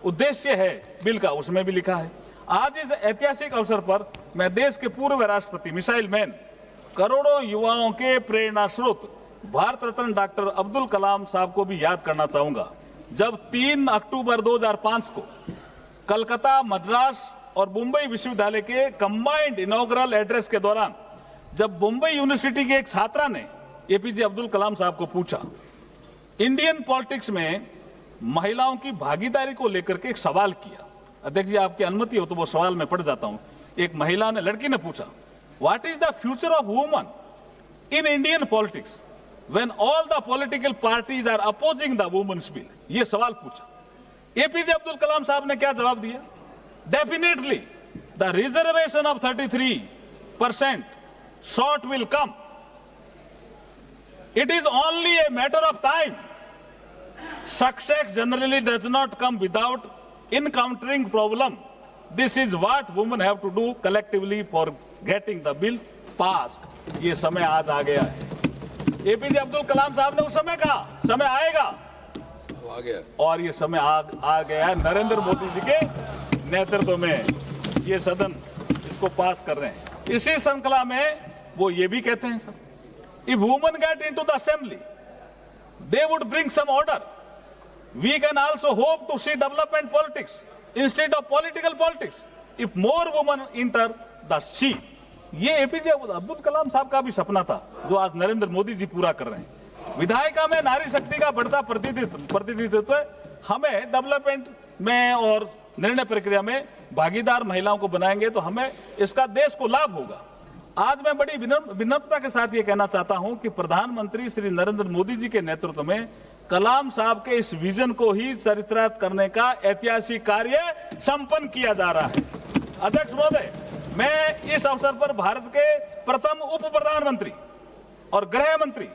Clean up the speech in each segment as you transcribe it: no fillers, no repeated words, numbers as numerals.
उद्देश्य है बिल का उसमें भी लिखा है। आज इस ऐतिहासिक अवसर पर मैं देश के पूर्व राष्ट्रपति मिसाइल मैन, करोड़ों युवाओं के प्रेरणा स्रोत भारत रत्न डॉक्टर अब्दुल कलाम साहब को भी याद करना चाहूंगा। जब 3 अक्टूबर 2005 को कलकत्ता, मद्रास और मुंबई विश्वविद्यालय के कंबाइंड इनॉग्रल एड्रेस के दौरान जब मुंबई यूनिवर्सिटी के एक छात्रा ने एपीजे अब्दुल कलाम साहब को पूछा, इंडियन पॉलिटिक्स में महिलाओं की भागीदारी को लेकर के एक सवाल किया। अध्यक्ष जी, आपकी अनुमति हो तो वो सवाल मैं पढ़ जाता हूं। एक महिला ने, लड़की ने पूछा, what is the future of woman in Indian politics when all the political parties are opposing the women's bill. ये सवाल पूछा। एपीजे अब्दुल कलाम साहब ने क्या जवाब दिया? Definitely the reservation of 33% short will come. It is only a matter of time. Success generally does not come without encountering problem. This is what women have to do collectively for getting the bill passed. ये समय आज आ गया है। APJ Abdul Kalam साहब ने उस समय कहा समय आएगा, आ गया, और ये समय आ गया। नरेंद्र मोदी जी के नेतृत्व में ये सदन इसको पास कर रहे हैं। इसी श्रृंखला में वो ये भी कहते हैं, sir, if women get into the assembly, they would bring some order. We can also hope to see development politics instead of political politics if more women enter the seat. ये एपीजे अब्दुल कलाम साहब का भी सपना था जो आज नरेंद्र मोदी जी पूरा कर रहे हैं। विधायिका में नारी शक्ति का बढ़ता प्रतिनिधित्व हमें डेवलपमेंट में और निर्णय प्रक्रिया में भागीदार महिलाओं को बनाएंगे तो हमें इसका देश को लाभ होगा। आज मैं बड़ी विनम्रता के साथ ये कहना चाहता हूं कि प्रधानमंत्री श्री नरेंद्र मोदी जी के नेतृत्व में कलाम साहब के इस विजन को ही चरितार्थ करने का ऐतिहासिक कार्य संपन्न किया जा रहा है। अध्यक्ष महोदय, मैं इस अवसर पर भारत के प्रथम उप प्रधानमंत्री और गृह मंत्री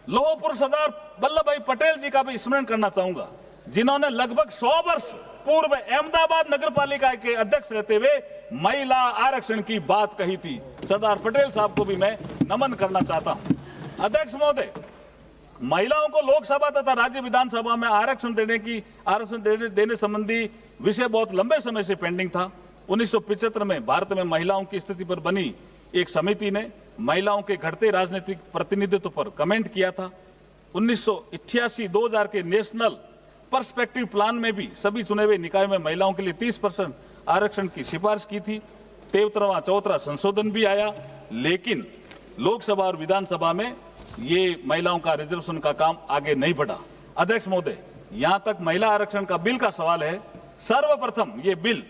लौह पुरुष सरदार वल्लभ भाई पटेल जी का भी स्मरण करना चाहूंगा, जिन्होंने लगभग 100 वर्ष पूर्व अहमदाबाद नगर पालिका के अध्यक्ष रहते हुए महिला आरक्षण की बात कही थी। सरदार पटेल साहब को भी मैं नमन करना चाहता हूं। अध्यक्ष महोदय, महिलाओं को लोकसभा तथा राज्य विधानसभा में आरक्षण देने संबंधी विषय बहुत लंबे समय से पेंडिंग था। 1975 में भारत में महिलाओं की स्थिति पर बनी एक समिति ने महिलाओं के घटते राजनीतिक प्रतिनिधित्व पर कमेंट किया था। 1988-2000 के नेशनल पर्सपेक्टिव प्लान में भी सभी चुने हुए निकाय में महिलाओं के लिए 30% आरक्षण की सिफारिश की थी। 13वां संशोधन भी आया, लेकिन लोकसभा और विधानसभा में ये महिलाओं का रिजर्वेशन का काम आगे नहीं बढ़ा। अध्यक्ष महोदय, यहां तक महिला आरक्षण का बिल का सवाल है। सर्वप्रथम ये बिल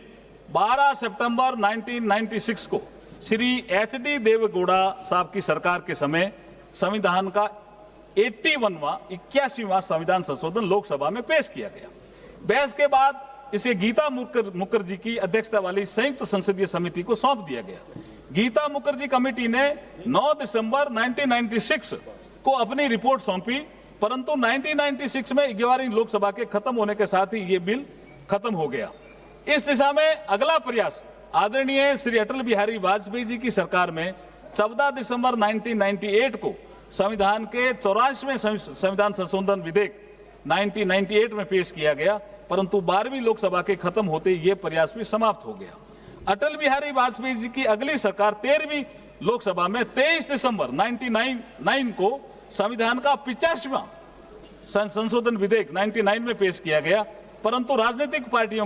12 सितंबर 1996 को श्री एच.डी. देवेगौड़ा साहब की सरकार के समय संविधान का 81वां संविधान संशोधन लोकसभा में पेश किया गया। बहस के बाद इसे गीता मुखर्जी की अध्यक्षता वाली संयुक्त संसदीय समिति को सौंप दिया गया। गीता मुखर्जी कमेटी ने 9 दिसंबर 1996 को अपनी रिपोर्ट सौंपी, परंतु 1996 में 11वीं लोकसभा के खत्म होने के साथ ही ये बिल खत्म हो गया। इस दिशा में अगला प्रयास आदरणीय श्री अटल बिहारी वाजपेयी जी की सरकार में 14 दिसंबर 1998 को संविधान के 84वें संविधान संशोधन विधेयक 1998 में पेश किया गया, परंतु 12वीं लोकसभा के खत्म होते ये प्रयास भी समाप्त हो गया। अटल बिहारी वाजपेयी जी की अगली सरकार 13वीं लोकसभा में 23 दिसंबर 1999 को संविधान का 85वां संशोधन विधेयक 99 में पेश किया गया, परंतु राजनीतिक पार्टियों